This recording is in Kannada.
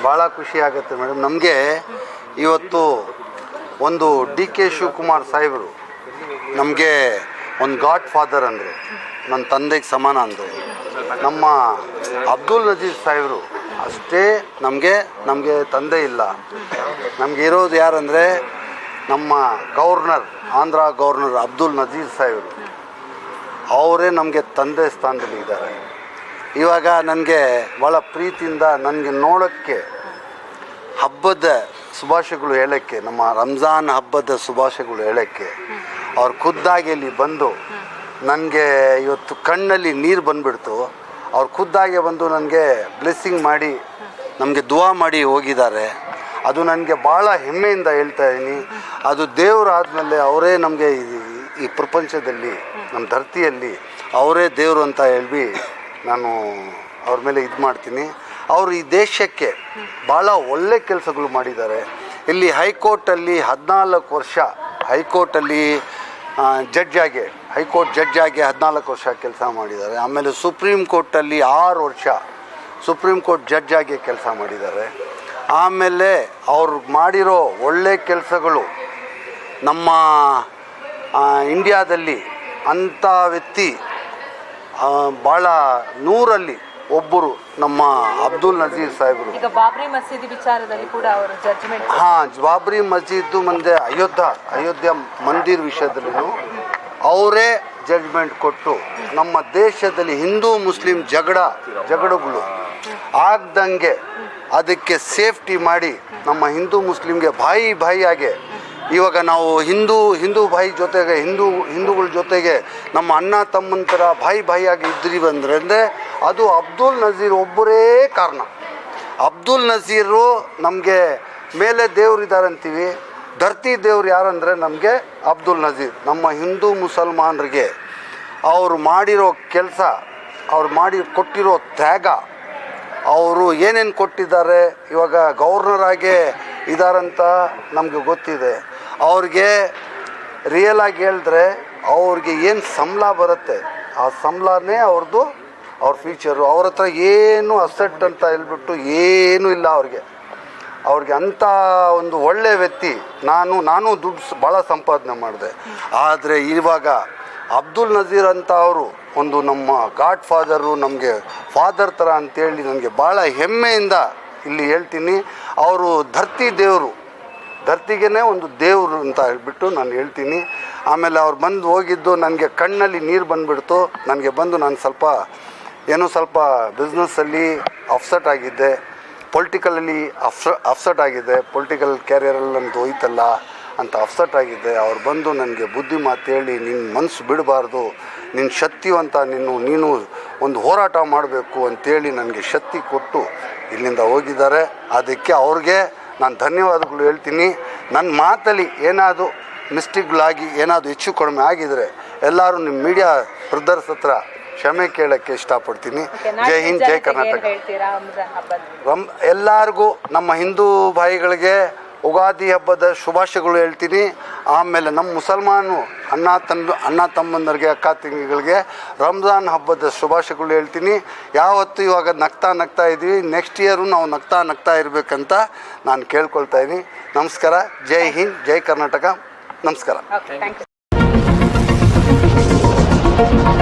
ಭಾಳ ಖುಷಿ ಆಗುತ್ತೆ ಮೇಡಮ್. ನಮಗೆ ಇವತ್ತು ಒಂದು ಡಿ.ಕೆ. ಶಿವಕುಮಾರ್ ಸಾಹೇಬರು ನಮಗೆ ಒಂದು ಗಾಡ್ ಫಾದರ್ ಅಂದರು, ನನ್ನ ತಂದೆಗೆ ಸಮಾನ ಅಂದರು. ನಮ್ಮ ಅಬ್ದುಲ್ ನಜೀರ್ ಸಾಹೇಬರು ಅಷ್ಟೇ ನಮಗೆ ತಂದೆ ಇಲ್ಲ. ನಮಗೆ ಇರೋದು ಯಾರಂದರೆ ನಮ್ಮ ಗವರ್ನರ್, ಆಂಧ್ರ ಗವರ್ನರ್ ಅಬ್ದುಲ್ ನಜೀರ್ ಸಾಹೇಬರು. ಅವರೇ ನಮಗೆ ತಂದೆ ಸ್ಥಾನದಲ್ಲಿದ್ದಾರೆ. ಇವಾಗ ನನಗೆ ಭಾಳ ಪ್ರೀತಿಯಿಂದ ನನಗೆ ನೋಡೋಕ್ಕೆ ಹಬ್ಬದ ಶುಭಾಶಯಗಳು ಹೇಳೋಕ್ಕೆ, ನಮ್ಮ ರಂಜಾನ್ ಹಬ್ಬದ ಶುಭಾಶಯಗಳು ಹೇಳೋಕ್ಕೆ ಅವ್ರು ಖುದ್ದಾಗಿ ಇಲ್ಲಿ ಬಂದು ನನಗೆ ಇವತ್ತು ಕಣ್ಣಲ್ಲಿ ನೀರು ಬಂದುಬಿಡ್ತು. ಅವ್ರು ಖುದ್ದಾಗೆ ಬಂದು ನನಗೆ ಬ್ಲೆಸ್ಸಿಂಗ್ ಮಾಡಿ ನಮಗೆ ದುವಾ ಮಾಡಿ ಹೋಗಿದ್ದಾರೆ. ಅದು ನನಗೆ ಭಾಳ ಹೆಮ್ಮೆಯಿಂದ ಹೇಳ್ತಾ ಇದ್ದೀನಿ. ಅದು ದೇವರು ಆದಮೇಲೆ ಅವರೇ ನಮಗೆ ಈ ಪ್ರಪಂಚದಲ್ಲಿ, ನಮ್ಮ ಧರ್ತಿಯಲ್ಲಿ ಅವರೇ ದೇವರು ಅಂತ ಹೇಳಿ ನಾನು ಅವ್ರ ಮೇಲೆ ಇದು ಮಾಡ್ತೀನಿ. ಅವರು ಈ ದೇಶಕ್ಕೆ ಭಾಳ ಒಳ್ಳೆ ಕೆಲಸಗಳು ಮಾಡಿದ್ದಾರೆ. ಇಲ್ಲಿ ಹೈಕೋರ್ಟಲ್ಲಿ 14 ವರ್ಷ ಹೈಕೋರ್ಟಲ್ಲಿ ಹೈಕೋರ್ಟ್ ಜಡ್ಜಾಗಿ 14 ವರ್ಷ ಕೆಲಸ ಮಾಡಿದ್ದಾರೆ. ಆಮೇಲೆ ಸುಪ್ರೀಂ ಕೋರ್ಟಲ್ಲಿ 6 ವರ್ಷ ಸುಪ್ರೀಂ ಕೋರ್ಟ್ ಜಡ್ಜಾಗಿ ಕೆಲಸ ಮಾಡಿದ್ದಾರೆ. ಆಮೇಲೆ ಅವರು ಮಾಡಿರೋ ಒಳ್ಳೆ ಕೆಲಸಗಳು ನಮ್ಮ ಇಂಡಿಯಾದಲ್ಲಿ ಅಂಥ ವ್ಯಕ್ತಿ ಭಾಳ 100ರಲ್ಲಿ ಒಬ್ಬರು ನಮ್ಮ ಅಬ್ದುಲ್ ನಜೀರ್ ಸಾಹೇಬರು. ಈಗ ಬಾಬ್ರಿ ಮಸೀದಿ ವಿಚಾರದಲ್ಲಿ ಕೂಡ ಅವರು ಜಡ್ಜ್ಮೆಂಟ್, ಬಾಬ್ರಿ ಮಸೀದು ಮುಂದೆ ಅಯೋಧ್ಯ ಮಂದಿರ್ ವಿಷಯದಲ್ಲೂ ಅವರೇ ಜಡ್ಜ್ಮೆಂಟ್ ಕೊಟ್ಟು ನಮ್ಮ ದೇಶದಲ್ಲಿ ಹಿಂದೂ ಮುಸ್ಲಿಂ ಜಗಳಗಳು ಆಗ್ದಂಗೆ ಅದಕ್ಕೆ ಸೇಫ್ಟಿ ಮಾಡಿ ನಮ್ಮ ಹಿಂದೂ ಮುಸ್ಲಿಮ್ಗೆ ಬಾಯಿಯಾಗೆ ಇವಾಗ ನಾವು ಹಿಂದೂ ಭಾಯಿ ಜೊತೆಗೆ ಹಿಂದೂಗಳ ಜೊತೆಗೆ ನಮ್ಮ ಅಣ್ಣ ತಮ್ಮನ ಥರ ಬಾಯಿಯಾಗಿ ಇದ್ದೀವಿ ಅಂದರೆ ಅದು ಅಬ್ದುಲ್ ನಜೀರ್ ಒಬ್ಬರೇ ಕಾರಣ. ಅಬ್ದುಲ್ ನಜೀರು ನಮಗೆ ಮೇಲೆ ದೇವ್ರಿದ್ದಾರೆ ಅಂತೀವಿ, ಧರ್ತಿ ದೇವ್ರು ಯಾರಂದರೆ ನಮಗೆ ಅಬ್ದುಲ್ ನಜೀರ್. ನಮ್ಮ ಹಿಂದೂ ಮುಸಲ್ಮಾನರಿಗೆ ಅವರು ಮಾಡಿರೋ ಕೆಲಸ, ಅವ್ರು ಕೊಟ್ಟಿರೋ ತ್ಯಾಗ, ಅವರು ಏನೇನು ಕೊಟ್ಟಿದ್ದಾರೆ, ಇವಾಗ ಗವರ್ನರಾಗೆ ಇದ್ದಾರಂತ ನಮಗೆ ಗೊತ್ತಿದೆ. ಅವ್ರಿಗೆ ರಿಯಲ್ ಆಗಿ ಹೇಳಿದ್ರೆ ಅವ್ರಿಗೆ ಏನು ಸಂಬಳ ಬರುತ್ತೆ ಆ ಸಂಬಳನೇ ಅವ್ರ ಫ್ಯೂಚರು. ಅವ್ರ ಹತ್ರ ಏನು ಅಸೆಟ್ ಅಂತ ಹೇಳ್ಬಿಟ್ಟು ಏನೂ ಇಲ್ಲ ಅವ್ರಿಗೆ ಅಂಥ ಒಂದು ಒಳ್ಳೆ ವ್ಯಕ್ತಿ. ನಾನು ದುಡ್ಡು ಭಾಳ ಸಂಪಾದನೆ ಮಾಡಿದೆ. ಆದರೆ ಇವಾಗ ಅಬ್ದುಲ್ ನಜೀರ್ ಅಂತ ಅವರು ಒಂದು ನಮ್ಮ ಗಾಡ್ ಫಾದರು, ನಮಗೆ ಫಾದರ್ ಥರ ಅಂತೇಳಿ ನನಗೆ ಭಾಳ ಹೆಮ್ಮೆಯಿಂದ ಇಲ್ಲಿ ಹೇಳ್ತೀನಿ. ಅವರು ಧರ್ತಿಗೇ ಒಂದು ದೇವರು ಅಂತ ಹೇಳ್ಬಿಟ್ಟು ನಾನು ಹೇಳ್ತೀನಿ. ಆಮೇಲೆ ಅವ್ರು ಬಂದು ಹೋಗಿದ್ದು ನನಗೆ ಕಣ್ಣಲ್ಲಿ ನೀರು ಬಂದುಬಿಡ್ತು. ನನಗೆ ಬಂದು ನಾನು ಸ್ವಲ್ಪ ಬಿಸ್ನೆಸ್ಸಲ್ಲಿ ಅಪ್ಸೆಟ್ ಆಗಿದ್ದೆ, ಪೊಲಿಟಿಕಲಲ್ಲಿ ಅಪ್ಸೆಟ್ ಆಗಿದ್ದೆ, ಪೊಲಿಟಿಕಲ್ ಕ್ಯಾರಿಯರಲ್ಲಿ ನಮ್ಮದು ಹೋಯ್ತಲ್ಲ ಅಂತ ಅಪ್ಸೆಟ್ ಆಗಿದ್ದೆ. ಅವ್ರು ಬಂದು ನನಗೆ ಬುದ್ಧಿ ಮಾತು ಹೇಳಿ, ನಿನ್ನ ಮನಸ್ಸು ಬಿಡಬಾರ್ದು, ನಿನ್ನ ಶಕ್ತಿವಂತ, ನೀನು ಒಂದು ಹೋರಾಟ ಮಾಡಬೇಕು ಅಂತೇಳಿ ನನಗೆ ಶಕ್ತಿ ಕೊಟ್ಟು ಇಲ್ಲಿಂದ ಹೋಗಿದ್ದಾರೆ. ಅದಕ್ಕೆ ಅವ್ರಿಗೆ ನಾನು ಧನ್ಯವಾದಗಳು ಹೇಳ್ತೀನಿ. ನನ್ನ ಮಾತಲ್ಲಿ ಏನಾದರೂ ಮಿಸ್ಟೇಕ್ಗಳಾಗಿ ಏನಾದರೂ ಹೆಚ್ಚು ಕಡಿಮೆ ಆಗಿದರೆ ಎಲ್ಲರೂ ನಿಮ್ಮ ಮೀಡಿಯಾ ಬ್ರದರ್ಸ್ ಹತ್ರ ಕ್ಷಮೆ ಕೇಳೋಕ್ಕೆ ಇಷ್ಟಪಡ್ತೀನಿ. ಜೈ ಹಿಂದ್, ಜೈ ಕರ್ನಾಟಕ. ಎಲ್ಲರಿಗೂ ನಮ್ಮ ಹಿಂದೂ ಭಾಯಿಗಳಿಗೆ ಯುಗಾದಿ ಹಬ್ಬದ ಶುಭಾಶಯಗಳು ಹೇಳ್ತೀನಿ. ಆಮೇಲೆ ನಮ್ಮ ಮುಸಲ್ಮಾನು ಅಣ್ಣ ತಮ್ಮಂದರಿಗೆ, ಅಕ್ಕ ತಂಗಿಗಳಿಗೆ ರಂಜಾನ್ ಹಬ್ಬದ ಶುಭಾಶಯಗಳು ಹೇಳ್ತೀನಿ. ಯಾವತ್ತು ಇವಾಗ ನಗ್ತಾ ಇದ್ದೀವಿ, ನೆಕ್ಸ್ಟ್ ಇಯರು ನಾವು ನಗ್ತಾ ಇರಬೇಕಂತ ನಾನು ಕೇಳ್ಕೊಳ್ತಾ ಇದ್ದೀನಿ. ನಮಸ್ಕಾರ. ಜೈ ಹಿಂದ್, ಜೈ ಕರ್ನಾಟಕ. ನಮಸ್ಕಾರ.